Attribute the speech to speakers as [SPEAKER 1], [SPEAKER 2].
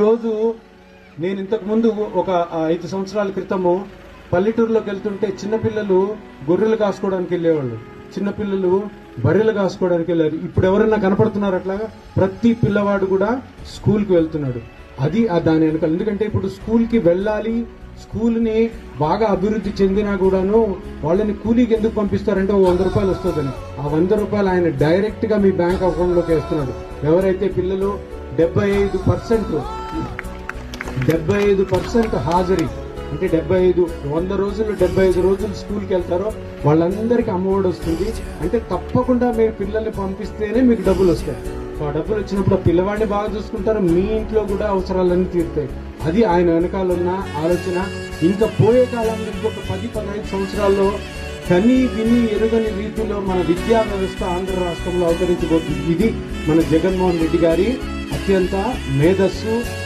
[SPEAKER 1] రోజు నేను ఇంతకు ముందు ఒక 5 సంవత్సరాల క్రితము పల్లెటూరులోకి వెళ్తుంటే చిన్నపిల్లలు గొర్రెలు కాసుకోవడానికి వెళ్ళేవాళ్ళు, చిన్నపిల్లలు బర్రెలు కాసుకోవడానికి వెళ్ళారు. ఇప్పుడు ఎవరైనా కనపడుతున్నారు అట్లాగా? ప్రతి పిల్లవాడు కూడా స్కూల్కి వెళ్తున్నాడు. అది దాని వెనకాల. ఎందుకంటే ఇప్పుడు స్కూల్కి వెళ్ళాలి, స్కూల్ని బాగా అభివృద్ధి చెందినా కూడాను వాళ్ళని కూలీకి ఎందుకు పంపిస్తారంటే 100 రూపాయలు వస్తుందని. ఆ 100 రూపాయలు ఆయన డైరెక్ట్ గా మీ బ్యాంక్ అకౌంట్ లోకి వేస్తున్నాడు. ఎవరైతే పిల్లలు 75% హాజరీ అంటే 100 రోజులు 75 రోజులు స్కూల్కి వెళ్తారో వాళ్ళందరికీ అమ్మఒడి వస్తుంది. అంటే తప్పకుండా మీరు పిల్లల్ని పంపిస్తేనే మీకు డబ్బులు వస్తాయి. ఆ డబ్బులు వచ్చినప్పుడు పిల్లవాడిని బాగా చూసుకుంటారు, మీ ఇంట్లో కూడా అవసరాలన్నీ తీరుతాయి. అది ఆయన వెనకాల ఉన్న ఆలోచన. ఇంకా పోయే కాలంలో ఇంకొక 10-15 సంవత్సరాల్లో కని విని ఎరుగని రీతిలో మన విద్యా వ్యవస్థ ఆంధ్ర రాష్ట్రంలో అవతరించబోతుంది. ఇది మన జగన్మోహన్ రెడ్డి గారి అత్యంత మేధస్సు,